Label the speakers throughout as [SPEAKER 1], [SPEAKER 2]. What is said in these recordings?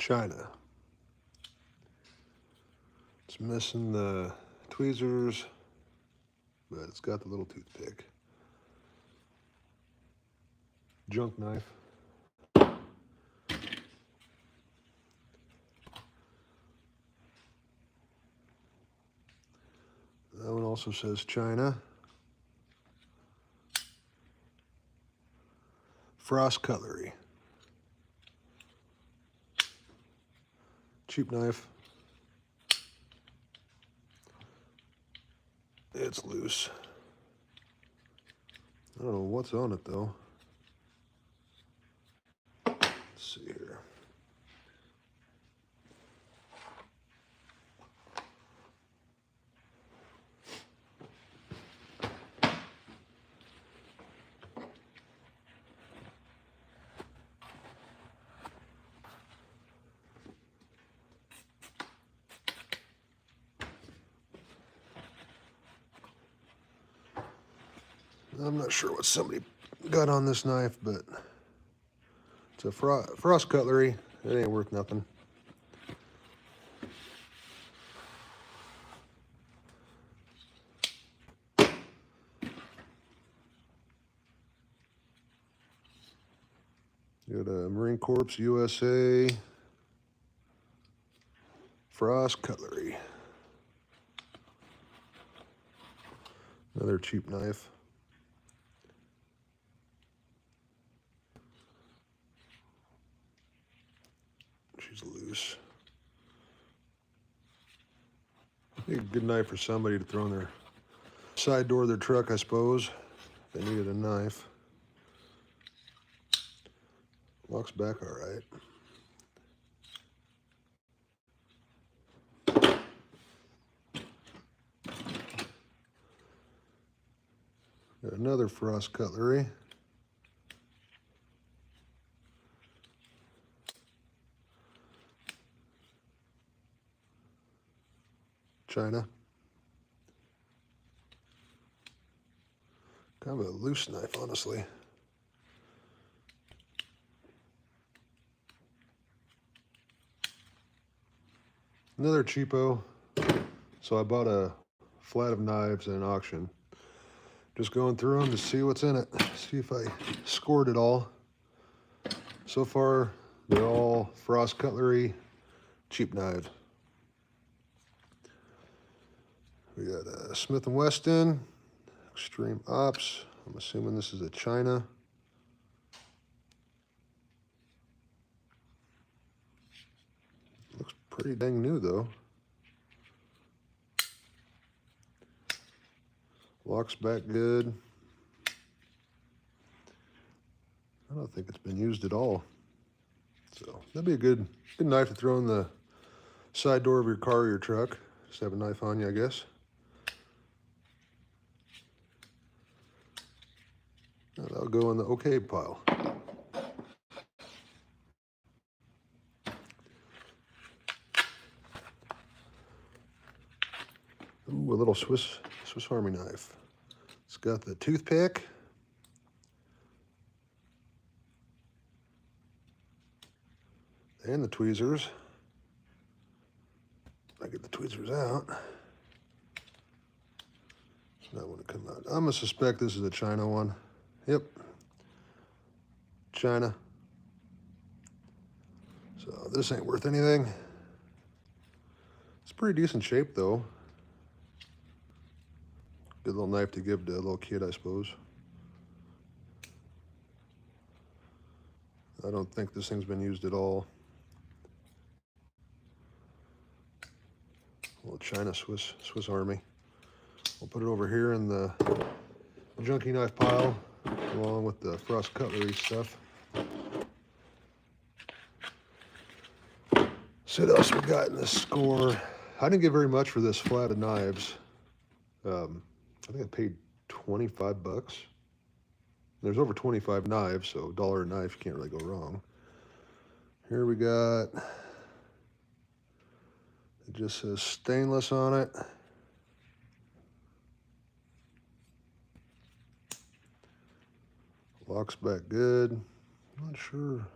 [SPEAKER 1] China. It's missing the tweezers, but it's got the little toothpick. Junk knife. That one also says China. Frost cutlery. Cheap knife. It's loose. I don't know what's on it though. Let's see here. I'm not sure what somebody got on this knife, but it's a frost cutlery. It ain't worth nothing. Got a Marine Corps USA frost cutlery. Another cheap knife. She's loose. Be a good knife for somebody to throw in their side door of their truck, I suppose. If they needed a knife. Locks back all right. Got another frost cutlery. China. Kind of a loose knife, honestly. Another cheapo. So I bought a flat of knives at an auction. Just going through them to see what's in it. See if I scored it all. So far, they're all frost cutlery, cheap knives. We got a Smith & Wesson, Extreme Ops. I'm assuming this is a China. Looks pretty dang new though. Locks back good. I don't think it's been used at all. So that'd be a good knife to throw in the side door of your car or your truck. Just have a knife on you, I guess. That'll go in the okay pile. Ooh, a little Swiss Army knife. It's got the toothpick. And the tweezers. I get the tweezers out. That wouldn't come out. I'm gonna suspect this is a China one. Yep. China. So this ain't worth anything. It's pretty decent shape though. Good little knife to give to a little kid, I suppose. I don't think this thing's been used at all. A little China Swiss Army. We'll put it over here in the junky knife pile along with the frost cutlery stuff. So what else we got in this score? I didn't get very much for this flat of knives. I think I paid 25 bucks. There's over 25 knives, so $1 a knife, you can't really go wrong. Here we got, it just says stainless on it. Locks back good. I'm not sure.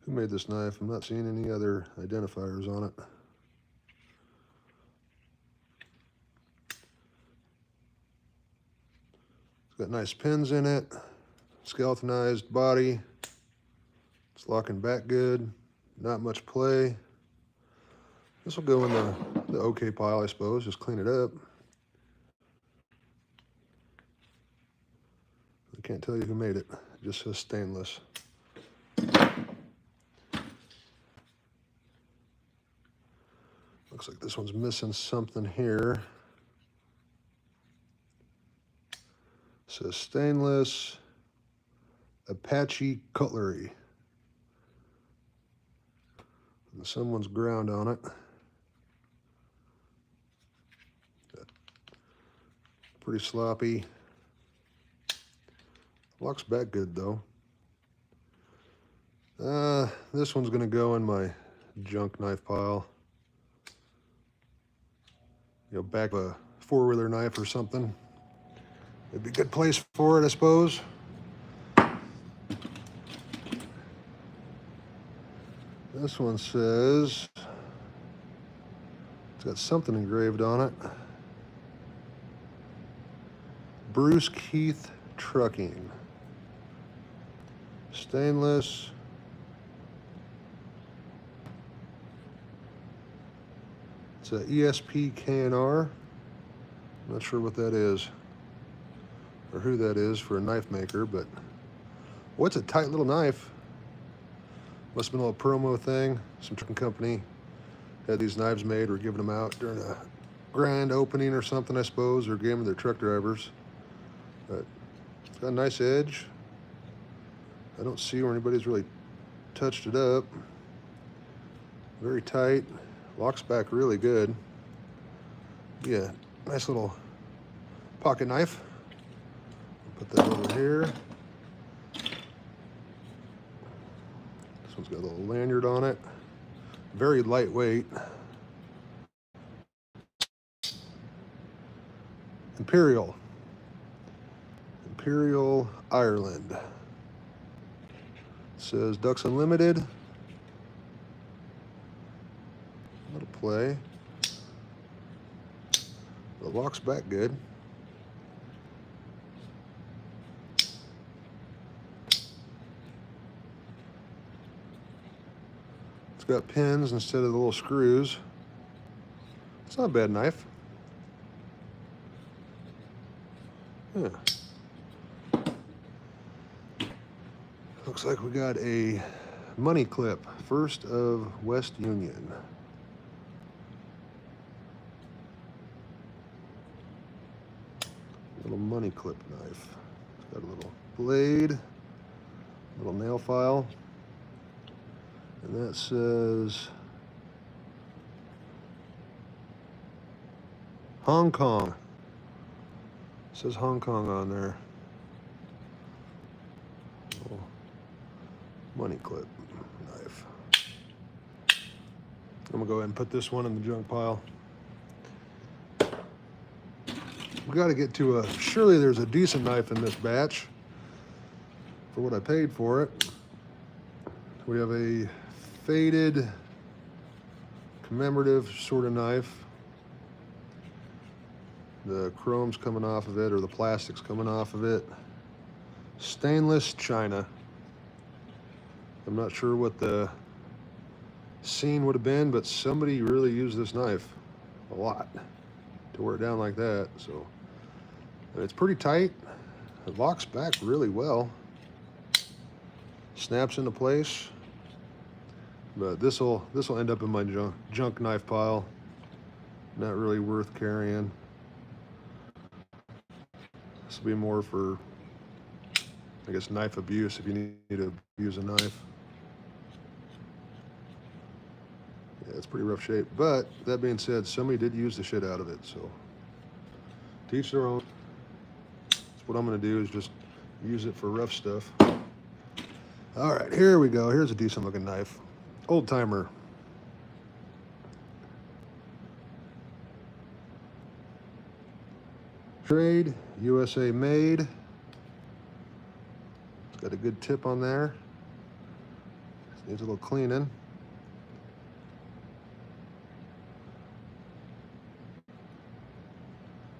[SPEAKER 1] Who made this knife? I'm not seeing any other identifiers on it. It's got nice pins in it, skeletonized body. It's locking back good, not much play. This will go in the okay pile, I suppose, just clean it up. I can't tell you who made it, it just says stainless. Looks like this one's missing something here. It says stainless Apache cutlery. And someone's ground on it. Pretty sloppy. Locks back good though. This one's gonna go in my junk knife pile. You know, back of a four-wheeler knife or something. It'd be a good place for it, I suppose. This one says, it's got something engraved on it. Bruce Keith Trucking. Stainless. It's a ESP K&R. I'm not sure what that is or who that is for a knife maker, but what's a tight little knife. Must have been a little promo thing. Some trucking company had these knives made, or giving them out during a grand opening or something, I suppose, or gave them their truck drivers. But it's got a nice edge. I don't see where anybody's really touched it up. Very tight. Locks back really good. Yeah, nice little pocket knife. Put that over here. This one's got a little lanyard on it. Very lightweight. Imperial. Imperial, Ireland. It says Ducks Unlimited. Little play. The locks back good. It's got pins instead of the little screws. It's not a bad knife. Yeah. Looks like we got a money clip, first of West Union. Little money clip knife. It's got a little blade, little nail file, and that says Hong Kong. It says Hong Kong on there. Little money clip knife. I'm gonna go ahead and put this one in the junk pile. We got to get to a, surely there's a decent knife in this batch for what I paid for it. We have a faded commemorative sort of knife. The chrome's coming off of it, or the plastic's coming off of it. Stainless china. I'm not sure what the scene would have been, but somebody really used this knife a lot to wear it down like that. So it's pretty tight. It locks back really well. Snaps into place. But this will end up in my junk knife pile. Not really worth carrying. This will be more for, I guess, knife abuse if you need to abuse a knife. Yeah, it's pretty rough shape. But that being said, somebody did use the shit out of it. So to each their own. What I'm going to do is just use it for rough stuff. All right, here we go. Here's a decent looking knife. Old timer. Trade, USA made. It's got a good tip on there. Needs a little cleaning.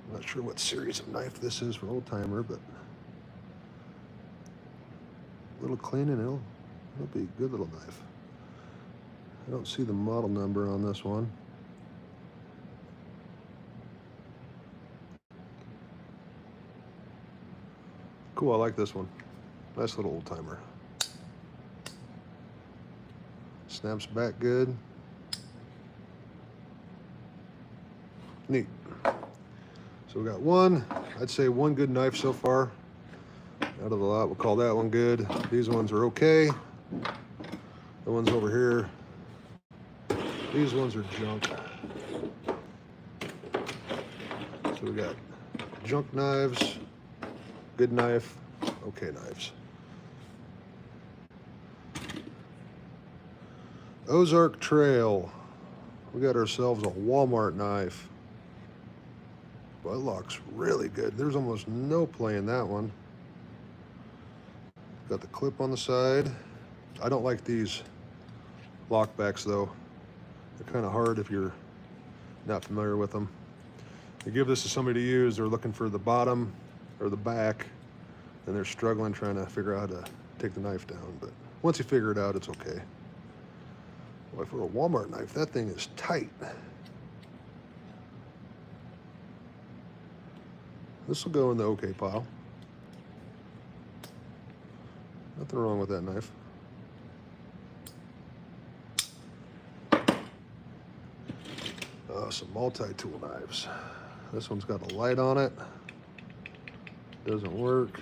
[SPEAKER 1] I'm not sure what series of knife this is for old timer, but a little cleaning, it'll be a good little knife. I don't see the model number on this one. Cool, I like this one. Nice little old timer. Snaps back good. Neat. So we got I'd say one good knife so far. Out of the lot, we'll call that one good. These ones are okay. The ones over here, these ones are junk. So we got junk knives, good knife, okay knives. Ozark Trail. We got ourselves a Walmart knife. Well, it looks really good. There's almost no play in that one. Got the clip on the side. I don't like these lockbacks though. They're kind of hard if you're not familiar with them. You give this to somebody to use, they're looking for the bottom or the back, and they're struggling trying to figure out how to take the knife down. But once you figure it out, it's okay. Boy, for a Walmart knife, that thing is tight. This will go in the okay pile. Nothing wrong with that knife. Some multi-tool knives. This one's got a light on it. Doesn't work.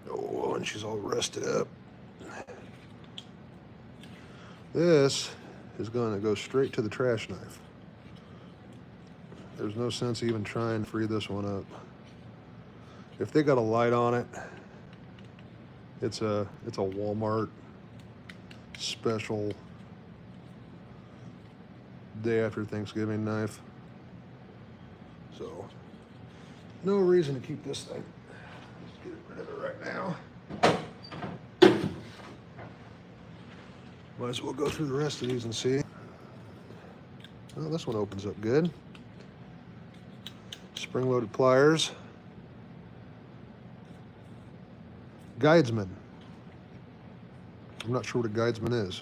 [SPEAKER 1] Oh, and she's all rusted up. This is going to go straight to the trash knife. There's no sense even trying to free this one up. If they got a light on it, it's a Walmart special day after Thanksgiving knife. So no reason to keep this thing. Let's get rid of it right now. Might as well go through the rest of these and see. Well, this one opens up good. Spring-loaded pliers. Guidesman. I'm not sure what a guidesman is.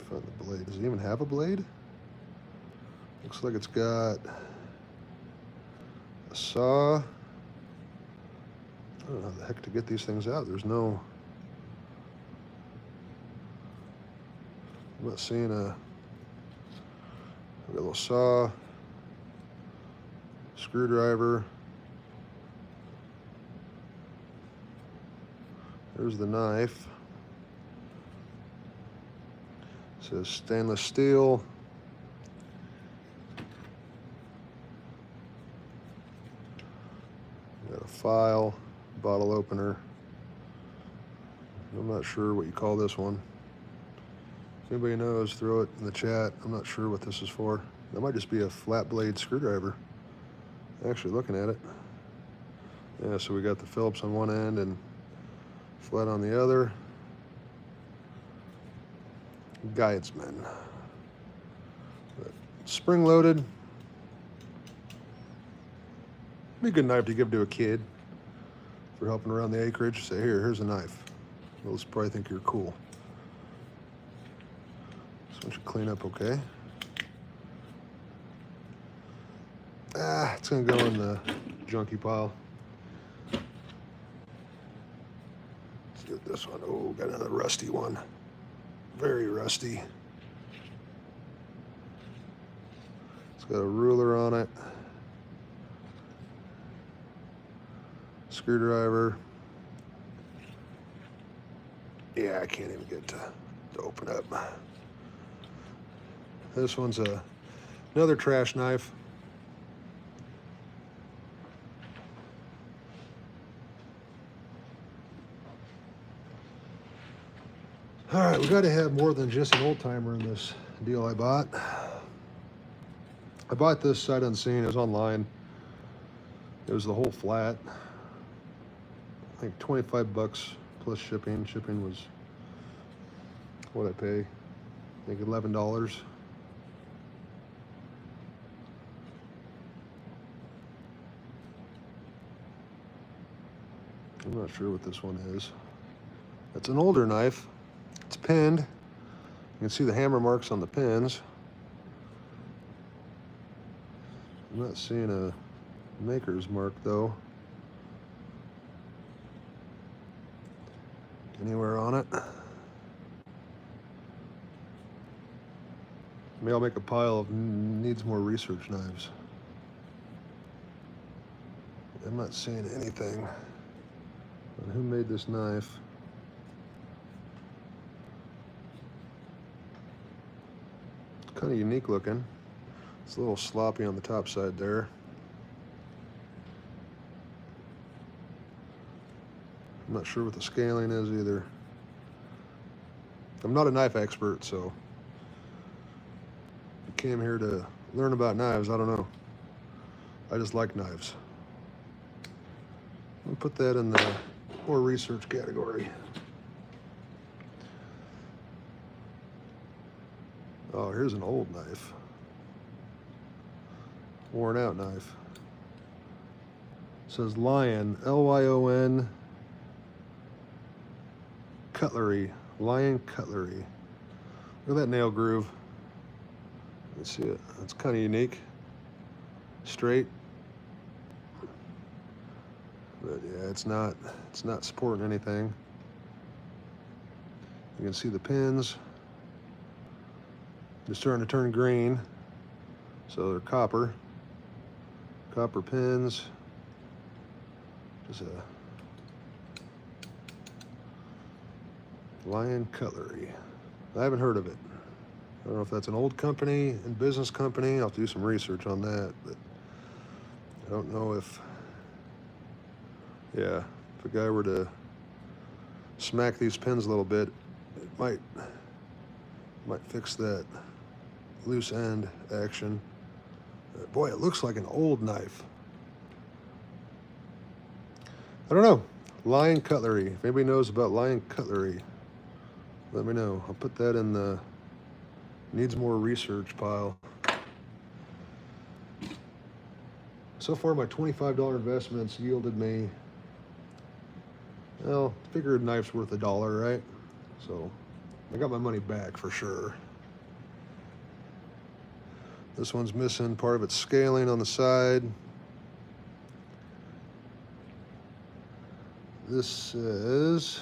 [SPEAKER 1] Find the blade. Does it even have a blade? Looks like it's got a saw. I don't know how the heck to get these things out. There's no... I'm not seeing a... We got a little saw, screwdriver. There's the knife. It says stainless steel. Got a file, bottle opener. I'm not sure what you call this one. If anybody knows, throw it in the chat. I'm not sure what this is for. That might just be a flat blade screwdriver. Actually looking at it. Yeah, so we got the Phillips on one end and flat on the other. Guidesman. Spring loaded. Be a good knife to give to a kid for helping around the acreage. Say, here's a knife. They'll probably think you're cool. This one should clean up okay. It's gonna go in the junky pile. Let's do this one. Oh, got another rusty one. Very rusty. It's got a ruler on it. Screwdriver. Yeah, I can't even get to open up. This one's another trash knife. All right, we got to have more than just an old timer in this deal I bought. I bought this sight unseen. It was online. It was the whole flat. I think 25 bucks plus shipping. Shipping was, what'd I pay? I think $11. I'm not sure what this one is. It's an older knife. It's pinned. You can see the hammer marks on the pins. I'm not seeing a maker's mark though anywhere on it. Maybe I'll make a pile of needs more research knives. I'm not seeing anything on who made this knife. It's kind of unique looking. It's a little sloppy on the top side there. I'm not sure what the scaling is either. I'm not a knife expert, so I came here to learn about knives. I don't know. I just like knives. I'll put that in the more research category. Oh, here's an old knife. Worn out knife. It says Lion, Lyon Cutlery, Lion Cutlery. Look at that nail groove. Let's see it. It's kind of unique. Straight. But yeah, it's not supporting anything. You can see the pins. They're starting to turn green. So they're copper pins. Just a Lion Cutlery. I haven't heard of it. I don't know if that's an old company and business company. I'll have to do some research on that, but I don't know if, yeah, if a guy were to smack these pins a little bit, it might fix that loose end action. Boy, it looks like an old knife. I don't know. Lion Cutlery. If anybody knows about Lion Cutlery, let me know. I'll put that in the needs more research pile. So far, my $25 investments yielded me, well, figured knife's worth $1, right? So I got my money back for sure. This one's missing part of its scaling on the side. This is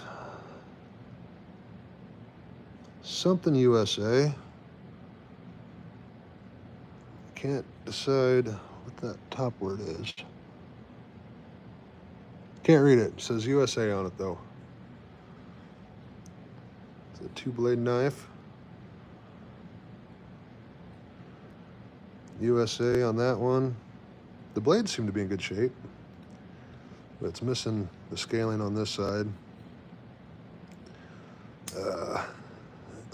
[SPEAKER 1] something USA. Can't decide what that top word is. Can't read it. It says USA on it though. It's a 2-blade knife. USA on that one. The blades seem to be in good shape, but it's missing the scaling on this side.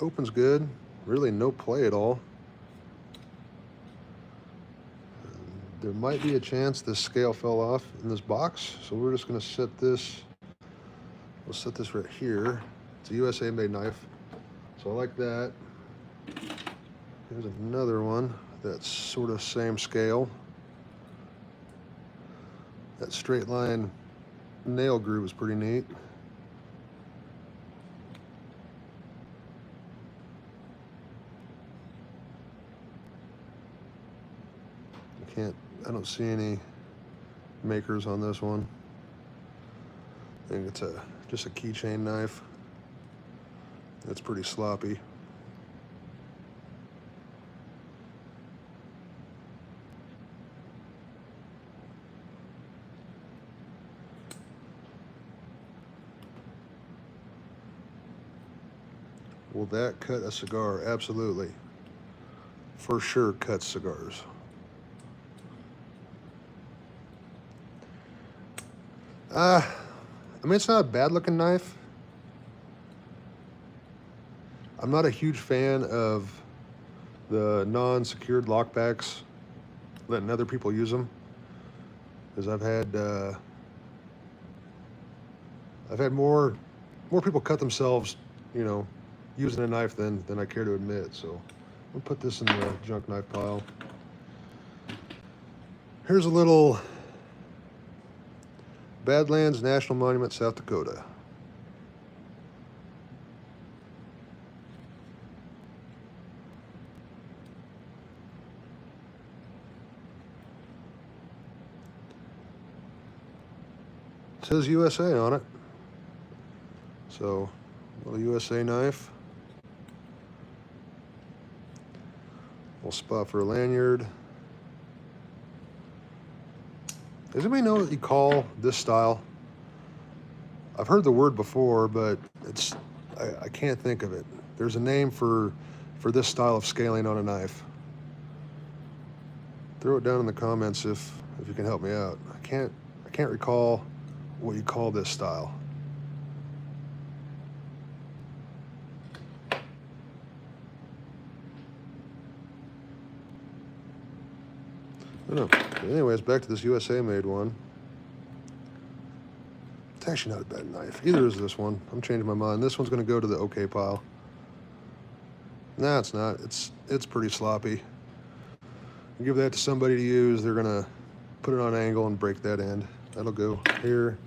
[SPEAKER 1] Opens good. Really no play at all. There might be a chance this scale fell off in this box, so we're just going to set this. We'll set this right here. It's a USA made knife, so I like that. Here's another one that's sort of same scale. That straight line nail groove is pretty neat. I don't see any makers on this one. I think it's just a keychain knife. It's pretty sloppy. Will that cut a cigar? Absolutely. For sure cuts cigars. I mean, it's not a bad looking knife. I'm not a huge fan of the non-secured lockbacks, letting other people use them. because I've had more people cut themselves, you know, using a knife than I care to admit. So we'll put this in the junk knife pile. Here's a little Badlands National Monument, South Dakota. It says USA on it. So, little USA knife. Little spot for a lanyard. Does anybody know what you call this style? I've heard the word before, but I can't think of it. There's a name for this style of scaling on a knife. Throw it down in the comments if you can help me out. I can't recall what you call this style. I don't know. But anyways, back to this USA made one. It's actually not a bad knife. Either is this one. I'm changing my mind. This one's going to go to the okay pile. Nah, it's not. It's pretty sloppy. You give that to somebody to use, they're going to put it on an angle and break that end. That'll go here.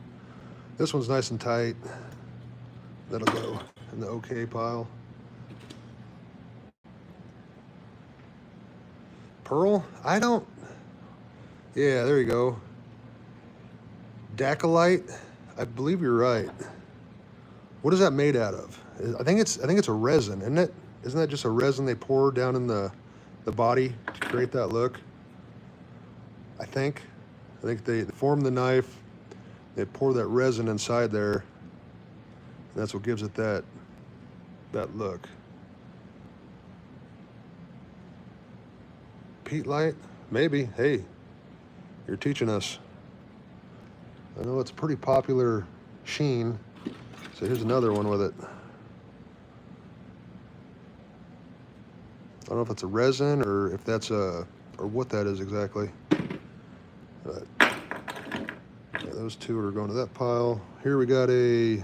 [SPEAKER 1] This one's nice and tight. That'll go in the okay pile. Pearl? Yeah, there you go. Daclylite? I believe you're right. What is that made out of? I think it's a resin, isn't it? Isn't that just a resin they pour down in the body to create that look? I think they form the knife, they pour that resin inside there, and that's what gives it that look. Peatlite? Maybe. Hey, you're teaching us. I know it's a pretty popular sheen, so here's another one with it. I don't know if it's a resin or if that's or what that is exactly. But yeah, those two are going to that pile. Here we got a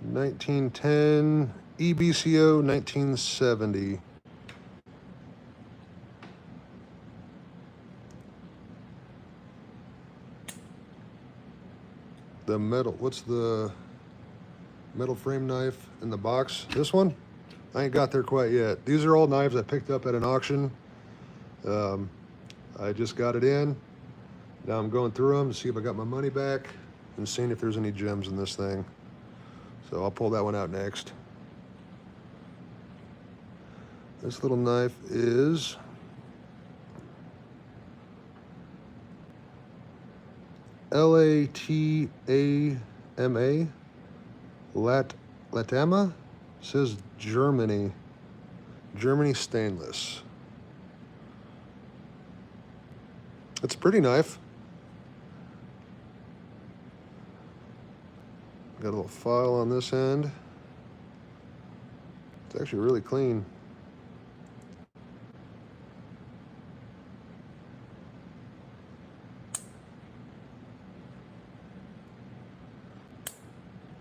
[SPEAKER 1] 1910 EBCO 1970. The metal, what's the metal frame knife in the box? This one? I ain't got there quite yet. These are all knives I picked up at an auction. I just got it in. Now I'm going through them to see if I got my money back and seeing if there's any gems in this thing. So I'll pull that one out next. This little knife is LATAMA, Latama, says Germany stainless. It's a pretty knife. Got a little file on this end. It's actually really clean.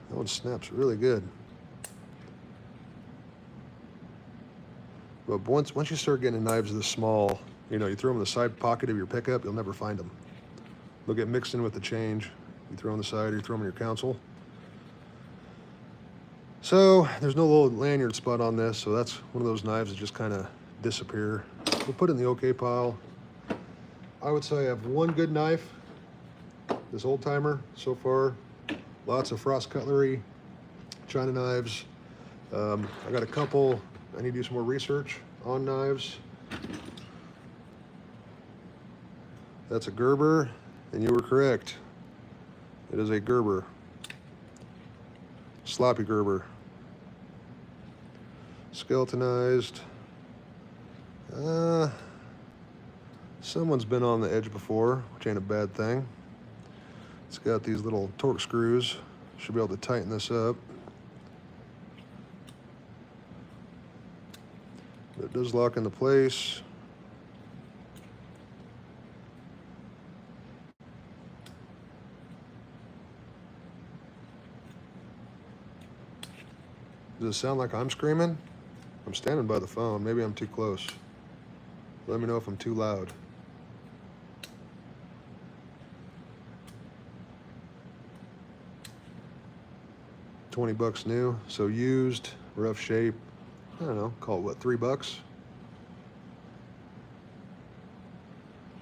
[SPEAKER 1] That one snaps really good. But once you start getting knives this small, you know, you throw them in the side pocket of your pickup, you'll never find them. They'll get mixed in with the change. You throw them on the side or you throw them in your console. So there's no little lanyard spot on this, so that's one of those knives that just kind of disappear. We'll put it in the okay pile. I would say I have one good knife, this old timer so far. Lots of frost cutlery, China knives. I got a couple. I need to do some more research on knives. That's a Gerber, and you were correct. It is a Gerber. Sloppy Gerber. Skeletonized. Someone's been on the edge before, which ain't a bad thing. It's got these little torque screws. Should be able to tighten this up. But it does lock into place. Does it sound like I'm screaming? I'm standing by the phone. Maybe I'm too close. Let me know if I'm too loud. $20 new, so used, rough shape. I don't know, call it what, $3?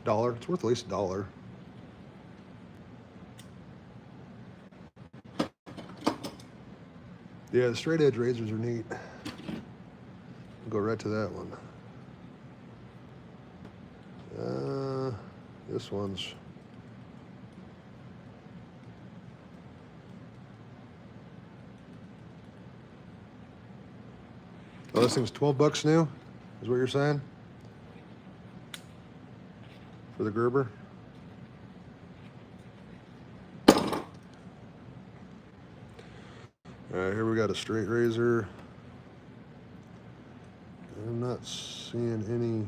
[SPEAKER 1] $1. It's worth at least $1. Yeah, the straight edge razors are neat. I'll go right to that one. This one's oh, this thing's $12 new, is what you're saying? For the Gerber? All right, here we got a straight razor. I'm not seeing any.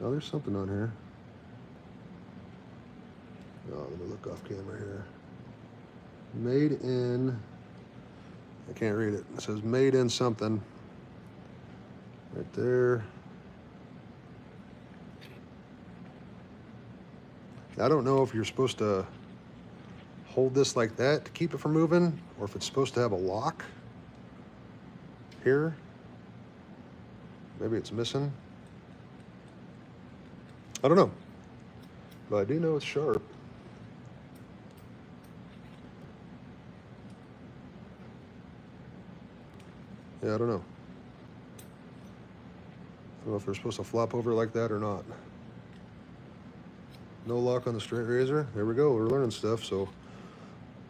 [SPEAKER 1] Oh, there's something on here. Oh, let me look off camera here. Made in, I can't read it. It says made in something. Right there. I don't know if you're supposed to hold this like that to keep it from moving, or if it's supposed to have a lock here. Maybe it's missing. I don't know. But I do know it's sharp. Yeah, I don't know. I don't know if they're supposed to flop over like that or not. No lock on the straight razor. There we go. We're learning stuff, so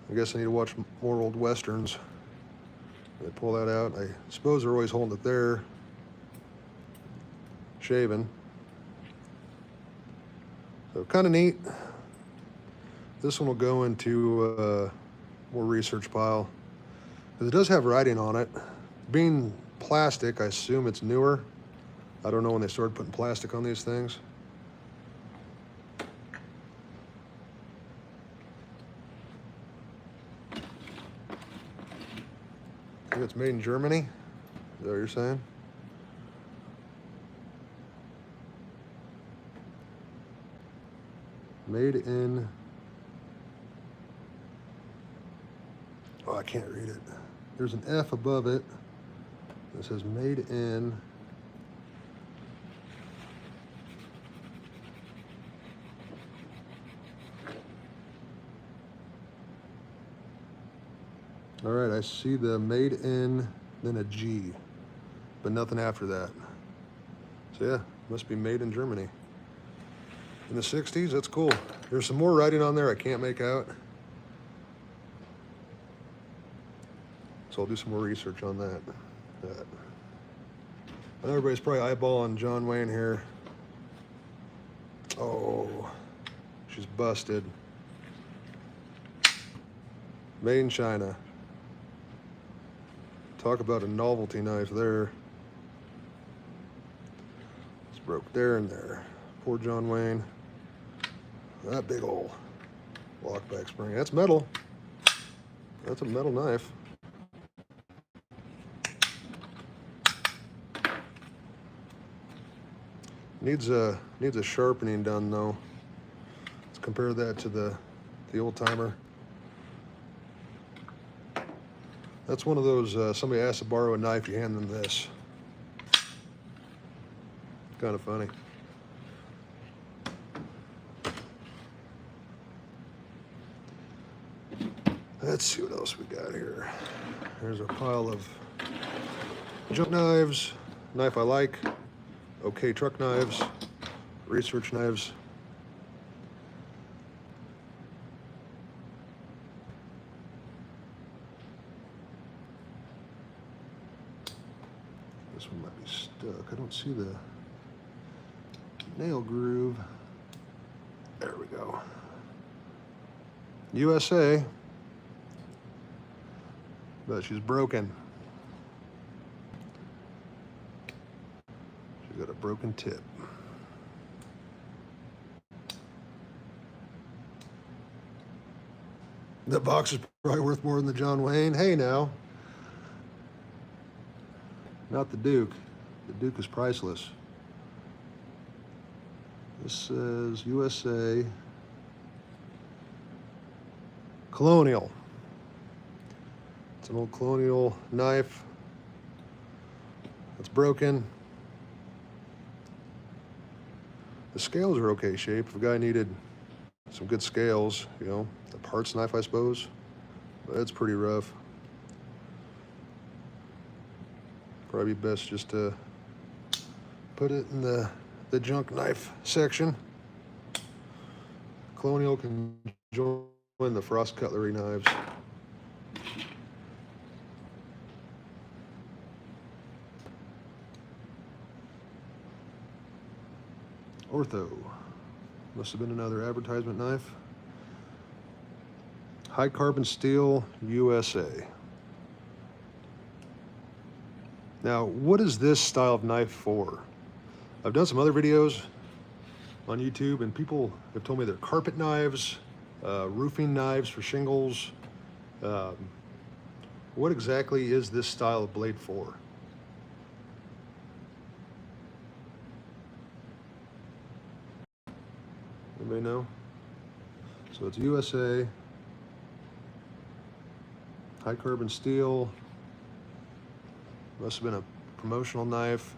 [SPEAKER 1] I guess I need to watch more old westerns. They pull that out. I suppose they're always holding it there, shaving. So kind of neat. This one will go into more research pile. Because it does have writing on it. Being plastic, I assume it's newer. I don't know when they started putting plastic on these things. I think it's made in Germany. Is that what you're saying? Made in. Oh, I can't read it. There's an F above it. It says made in. All right, I see the made in, then a G, but nothing after that. So yeah, must be made in Germany. In the 60s, that's cool. There's some more writing on there I can't make out. So I'll do some more research on that. I know everybody's probably eyeballing John Wayne here. Oh, she's busted. Made in China. Talk about a novelty knife there. It's broke there and there. Poor John Wayne. That big old lockback spring. That's metal. That's a metal knife. Needs a sharpening done though. Let's compare that to the old timer. That's one of those, somebody asks to borrow a knife, you hand them this. Kind of funny. Let's see what else we got here. There's a pile of junk knives, knife I like, okay truck knives, research knives. This one might be stuck. I don't see the nail groove. There we go. USA. But she's broken. She's got a broken tip. That box is probably worth more than the John Wayne. Hey now. Not the Duke. The Duke is priceless. This says USA Colonial. It's an old Colonial knife. It's broken. The scales are okay shape. If a guy needed some good scales, you know, a parts knife, I suppose, but it's pretty rough. Probably best just to put it in the junk knife section. Colonial can join the frost cutlery knives. Ortho. Must have been another advertisement knife. High carbon steel, USA. Now, what is this style of knife for? I've done some other videos on YouTube, and people have told me they're carpet knives, roofing knives for shingles. What exactly is this style of blade for? Anybody know? So it's USA, high carbon steel. Must have been a promotional knife.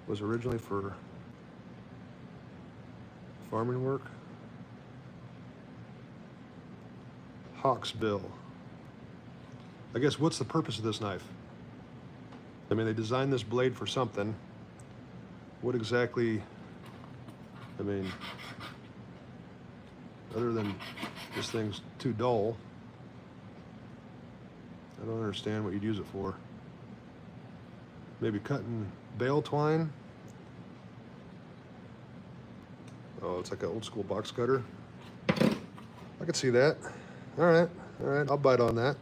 [SPEAKER 1] Was originally for farming work. Hawksbill. I guess what's the purpose of this knife? I mean, they designed this blade for something. What exactly, I mean, other than this thing's too dull, I don't understand what you'd use it for. Maybe cutting bale twine. Oh, it's like an old school box cutter. I could see that. All right, I'll bite on that.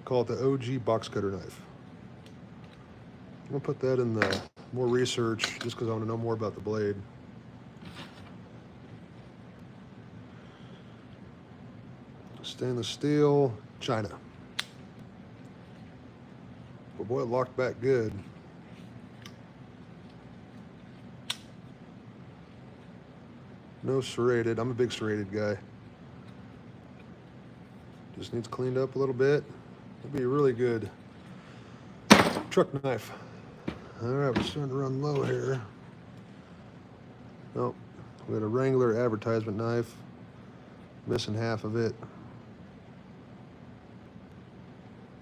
[SPEAKER 1] Call it the OG box cutter knife. I'm gonna put that in the more research just because I want to know more about the blade. Stainless steel, China. But boy, it locked back good. No serrated. I'm a big serrated guy. Just needs cleaned up a little bit. It'd be a really good truck knife. All right, we're starting to run low here. Nope, we got a Wrangler advertisement knife. Missing half of it.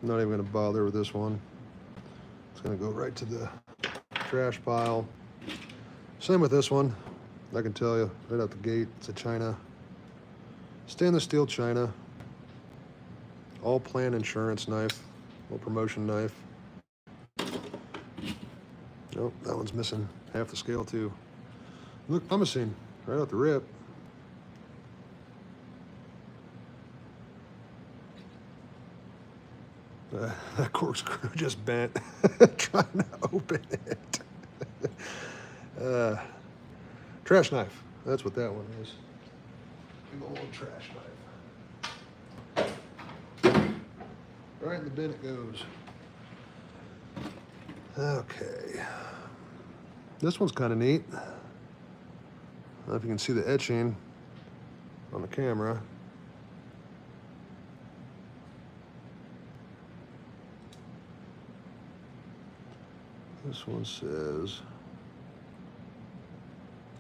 [SPEAKER 1] Not even gonna bother with this one. It's gonna go right to the trash pile. Same with this one. I can tell you right out the gate, it's a China. Stainless steel China. All plan insurance knife. All promotion knife. Nope, that one's missing half the scale too. Look promising right out the rip. That corkscrew just bent trying to open it. Trash knife. That's what that one is. Big old trash knife. Right in the bin it goes. Okay. This one's kind of neat. I don't know if you can see the etching on the camera. This one says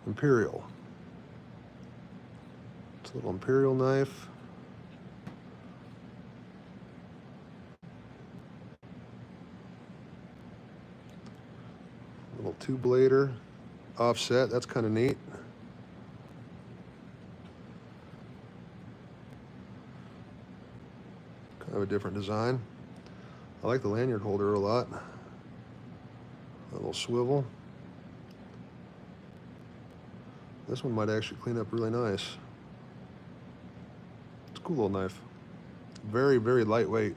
[SPEAKER 1] Imperial. It's a little Imperial knife. Little two-blader offset. That's kind of neat. Kind of a different design. I like the lanyard holder a lot. A little swivel. This one might actually clean up really nice. It's a cool little knife. Very, very lightweight.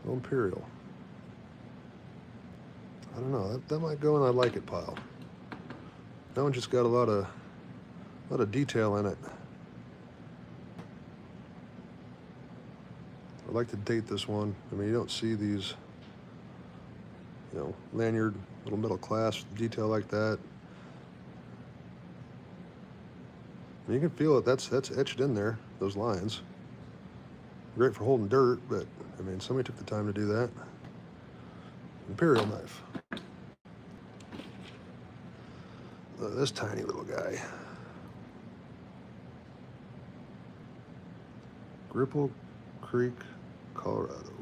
[SPEAKER 1] Imperial. I don't know. That might go in I like it pile. That one just got a lot of detail in it. I'd like to date this one. I mean, you don't see these, you know, lanyard, little middle class detail like that. And you can feel it. That's etched in there. Those lines. Great for holding dirt, but I mean, somebody took the time to do that. Imperial knife. Look at this tiny little guy. Gripple Creek, Colorado.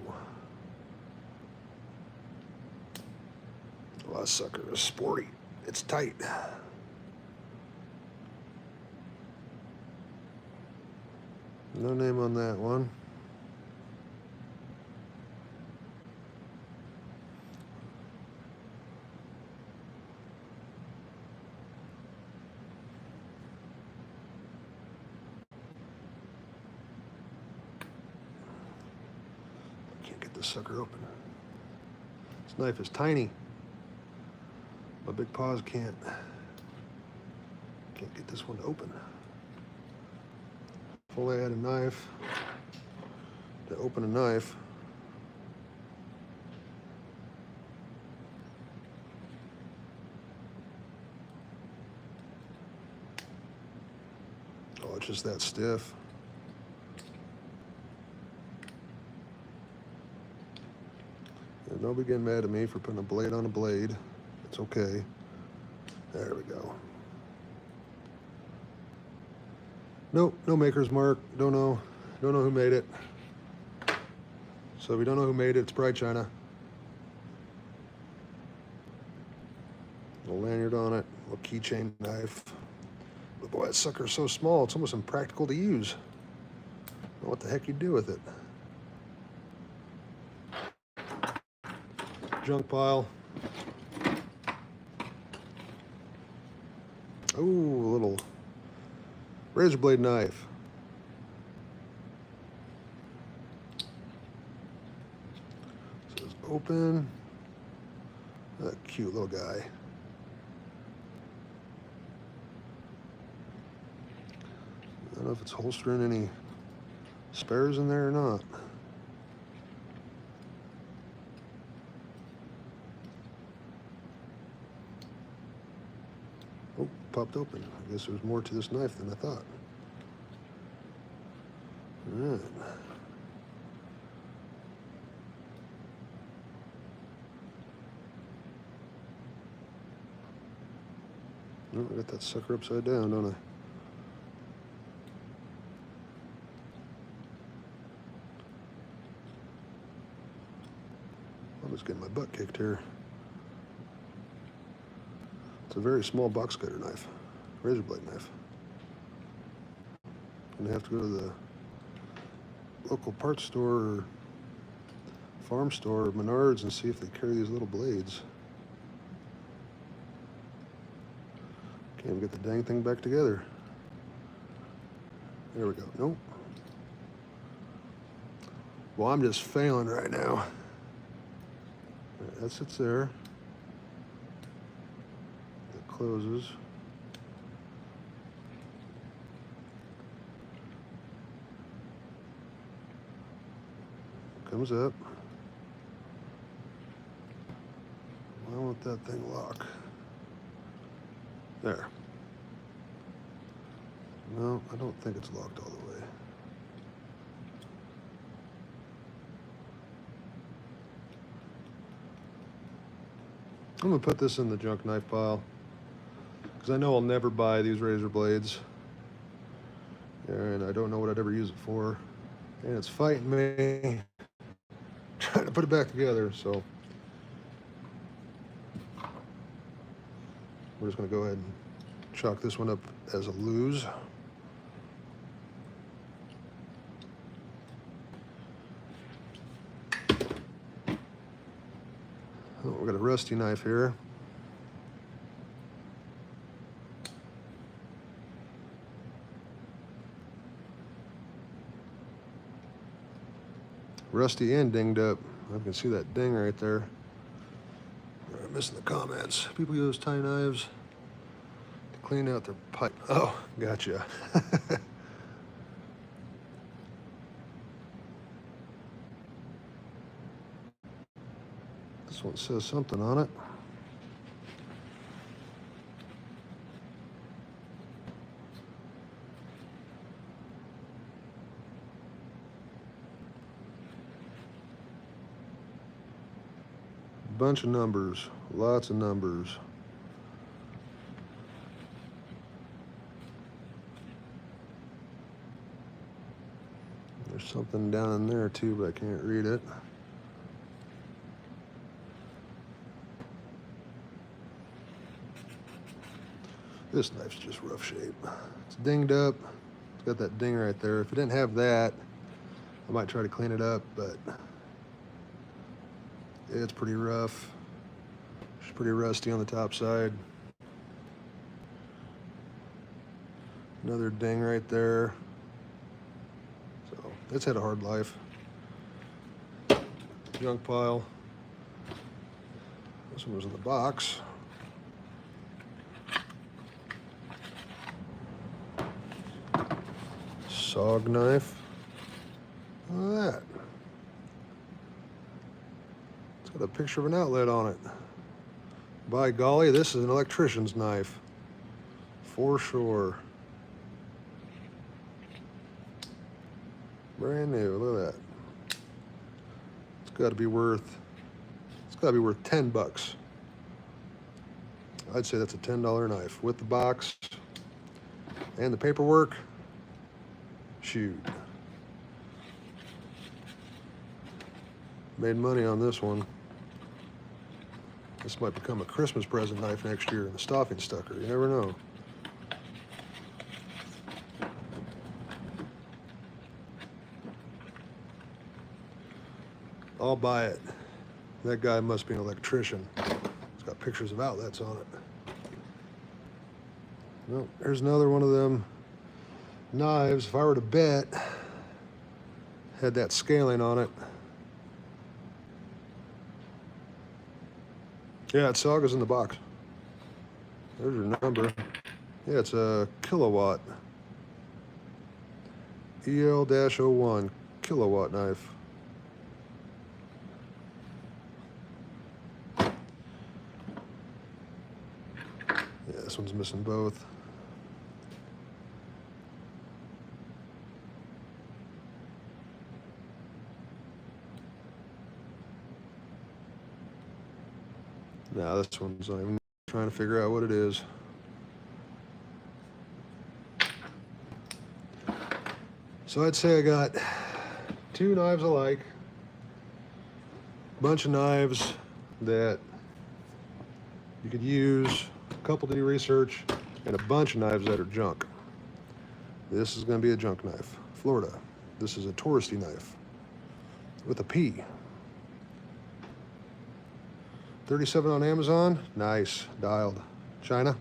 [SPEAKER 1] Well, that sucker is sporty. It's tight. No name on that one. Can't get this sucker open. This knife is tiny. My big paws can't get this one to open. If only I had a knife to open a knife. Oh, it's just that stiff. And nobody getting mad at me for putting a blade on a blade. It's okay. There we go. Nope, no maker's mark. Don't know who made it. So if we don't know who made it, it's probably China. Little lanyard on it, little keychain knife. But boy, that sucker's so small, it's almost impractical to use. I don't know what the heck you do with it. Junk pile. Ooh, a little razor blade knife. So it's open. A cute little guy. I don't know if it's holstering any spares in there or not. Oh, popped open. I guess there's more to this knife than I thought. All right. Oh, I got that sucker upside down, don't I? I was getting my butt kicked here. It's a very small box cutter knife, razor blade knife. I'm gonna have to go to the local parts store or farm store or Menards and see if they carry these little blades. Can't even get the dang thing back together. There we go. Nope. Well, I'm just failing right now. All right, that sits there. That closes. Comes up. Why won't that thing lock? There. No, I don't think it's locked all the way. I'm gonna put this in the junk knife pile because I know I'll never buy these razor blades, and I don't know what I'd ever use it for, and it's fighting me trying to put it back together. So we're just gonna go ahead and chalk this one up as a lose. Oh, we got a rusty knife here. rusty and dinged up. I can see that ding right there. I'm missing the comments. People use tiny knives to clean out their pipe. Oh, gotcha. This one says something on it. Bunch of numbers, lots of numbers. There's something down in there too, but I can't read it. This knife's just rough shape. It's dinged up. It's got that ding right there. If it didn't have that, I might try to clean it up, but it's pretty rough. It's pretty rusty on the top side. Another ding right there. So it's had a hard life. Junk pile. This one was in the box. SOG knife. Look at that. It's got a picture of an outlet on it. By golly, this is an electrician's knife. For sure. Brand new, look at that. It's gotta be worth 10 bucks. I'd say that's a $10 knife with the box and the paperwork. Shoot. Made money on this one. This might become a Christmas present knife next year in the stocking stucker. You never know. I'll buy it. That guy must be an electrician. It's got pictures of outlets on it. Well, here's another one of them knives. If I were to bet, had that scaling on it. Yeah, it's SOG is in the box. There's your number. Yeah, it's a kilowatt. EL-01 kilowatt knife. Yeah, this one's missing both. Nah, this one's not even trying to figure out what it is. So I'd say I got two knives alike, a bunch of knives that you could use, a couple to do research, and a bunch of knives that are junk. This is going to be a junk knife. Florida. This is a touristy knife with a P. 37 on Amazon. Nice. Dialed. China.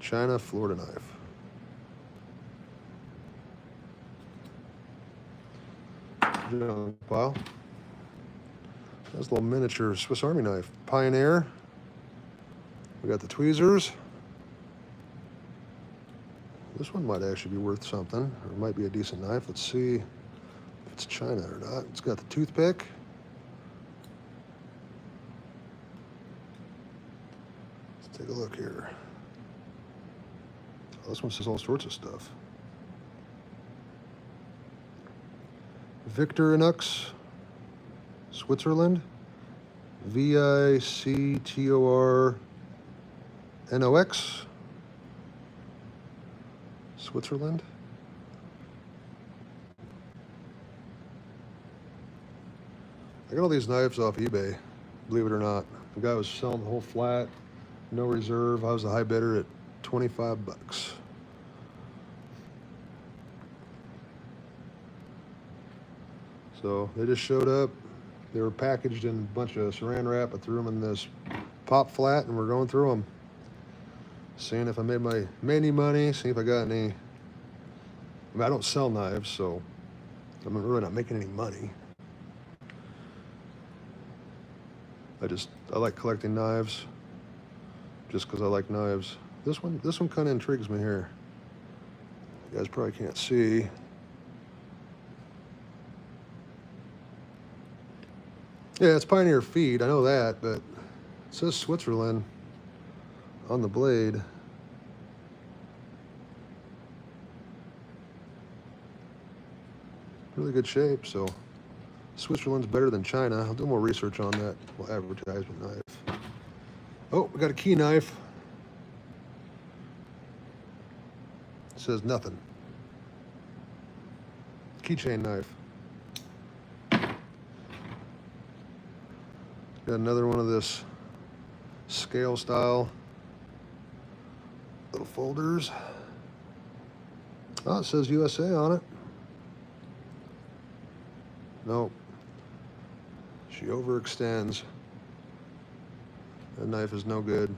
[SPEAKER 1] China, Florida knife. Junk pile. That's a little miniature Swiss Army knife. Pioneer. We got the tweezers. This one might actually be worth something, or it might be a decent knife. Let's see if it's China or not. It's got the toothpick. Let's take a look here. Oh, this one says all sorts of stuff. Victorinox, Switzerland. Victornox, Switzerland. I got all these knives off eBay, believe it or not. The guy was selling the whole flat, no reserve. I was the high bidder at 25 bucks. So they just showed up. They were packaged in a bunch of saran wrap. I threw them in this pop flat and we're going through them. Seeing if I made any money, seeing if I got any. I mean, I don't sell knives, so I'm really not making any money. I like collecting knives just because I like knives. This one kind of intrigues me here. You guys probably can't see. Yeah, it's Pioneer feed, I know that, but it says Switzerland on the blade. Really good shape, so Switzerland's better than China. I'll do more research on that advertisement knife. Oh, we got a key knife. It says nothing. Keychain knife. Got another one of this scale style little folders. Oh, it says USA on it. Nope. She overextends. That knife is no good.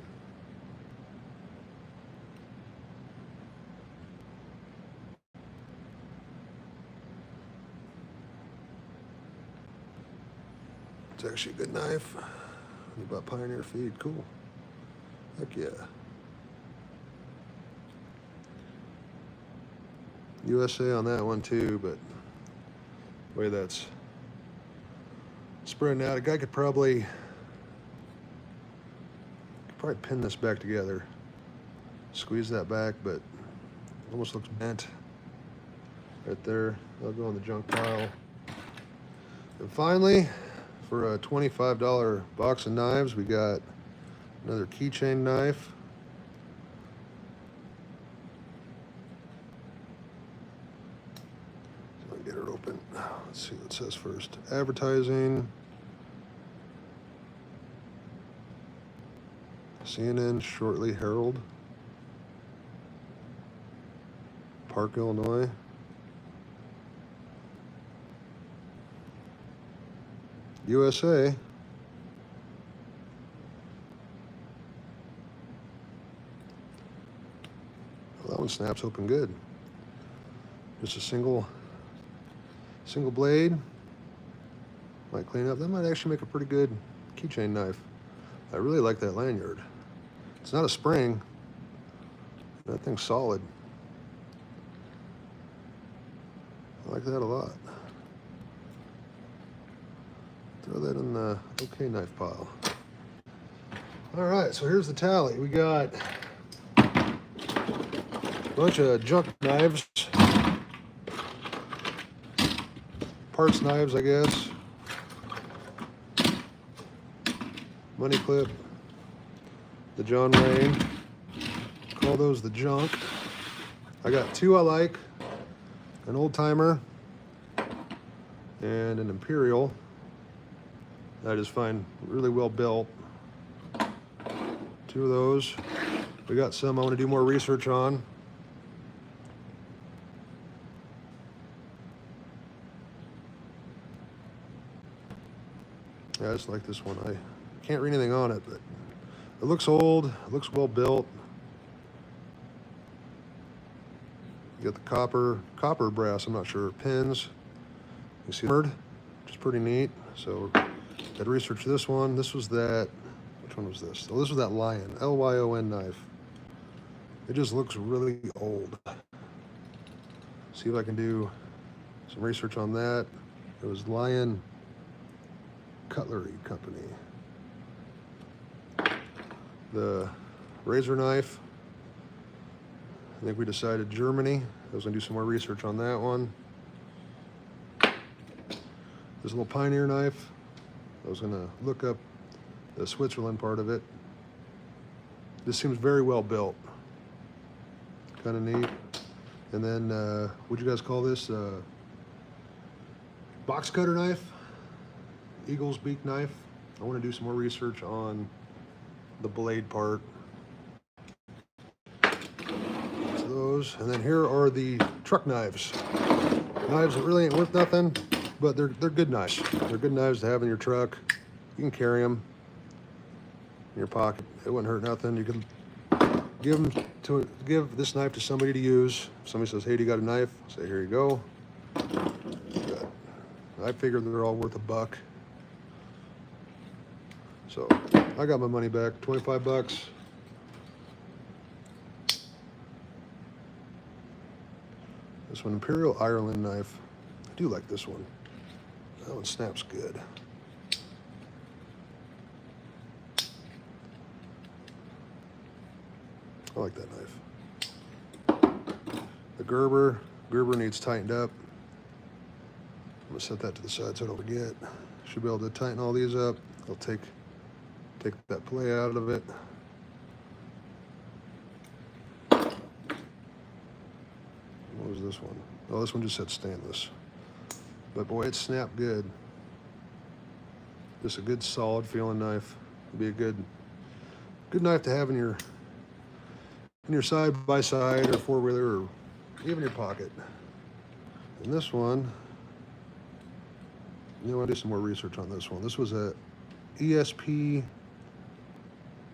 [SPEAKER 1] It's actually a good knife. You bought Pioneer feed, cool. Heck yeah. USA on that one too, but the way that's spreading out, a guy could probably pin this back together. Squeeze that back, but it almost looks bent right there. That'll go in the junk pile. And finally, for a $25 box of knives, we got another keychain knife. So I'll get it open. Let's see what it says first. Advertising. CNN Shortly Herald. Park, Illinois. USA. Well, that one snaps open good. Just a single blade. Might clean up. That might actually make a pretty good keychain knife. I really like that lanyard. It's not a spring. That thing's solid. I like that a lot. Throw that in the okay knife pile. All right, so here's the tally. We got a bunch of junk knives. Parts knives, I guess. Money clip. The John Wayne. Call those the junk. I got two I like. An old timer and an Imperial. I just find really well built. Two of those. We got some I want to do more research on. Yeah, I just like this one. I can't read anything on it, but it looks old. It looks well built. You got the copper brass, I'm not sure, pins. You see the which is pretty neat. So I'd research this one. This was that, which one was this? Oh, this was that Lion, L-Y-O-N knife. It just looks really old. See if I can do some research on that. It was Lion Cutlery Company. The razor knife, I think we decided Germany. I was gonna do some more research on that one. This little Pioneer knife, I was gonna look up the Switzerland part of it. This seems very well built. Kind of neat. And then, what'd you guys call this? Box cutter knife, Eagle's beak knife. I wanna do some more research on the blade part. So those, and then here are the truck knives. Knives that really ain't worth nothing, but they're good knives. They're good knives to have in your truck. You can carry them in your pocket. It wouldn't hurt nothing. You can give this knife to somebody to use. If somebody says, "Hey, do you got a knife?" Say, "Here you go." I figure they're all worth $1. So I got my money back, 25 bucks. This one, Imperial Ireland knife. I do like this one. That one snaps good. I like that knife. The Gerber needs tightened up. I'm gonna set that to the side so I don't forget. Should be able to tighten all these up. I'll take that play out of it. What was this one? Oh, this one just said stainless. But boy, it snapped good. Just a good solid feeling knife. It'd be a good knife to have in your side by side or four wheeler or even your pocket. And this one, you know, I do some more research on this one. This was a ESP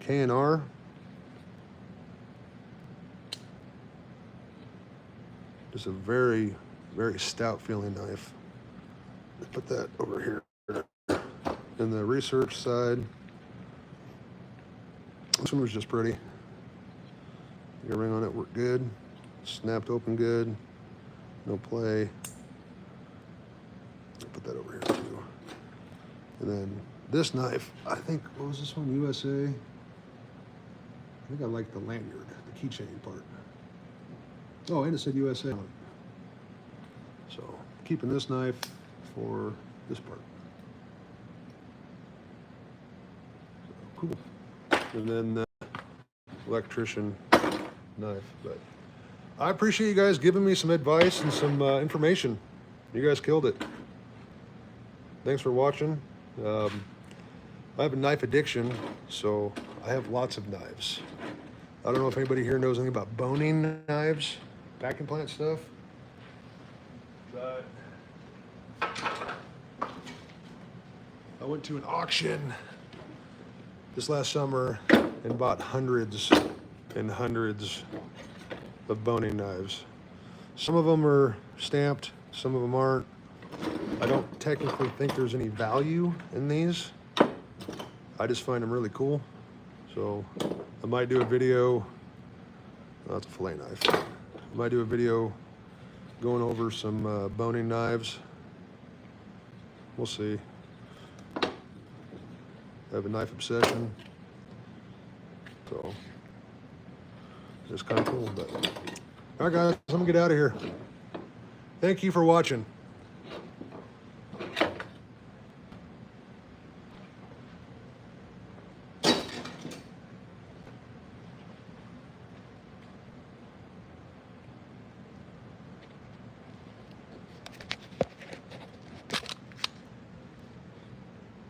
[SPEAKER 1] K&R. Just a very, very stout feeling knife. Put that over here. In the research side, this one was just pretty. The ring on it worked good. Snapped open good. No play. I'll put that over here too. And then this knife, I think, what was this one? USA? I think I like the lanyard, the keychain part. Oh, and it said USA on it. So, keeping this knife for this part. So, cool. And then the electrician knife. But I appreciate you guys giving me some advice and some information. You guys killed it. Thanks for watching. I have a knife addiction, so I have lots of knives. I don't know if anybody here knows anything about boning knives, packing plant stuff. But I went to an auction this last summer and bought hundreds and hundreds of boning knives. Some of them are stamped, some of them aren't. I don't technically think there's any value in these. I just find them really cool. So I might do a video, oh, that's a fillet knife. I might do a video going over some boning knives. We'll see. I have a knife obsession. So it's kind of cool, but all right guys, I'm gonna get out of here. Thank you for watching.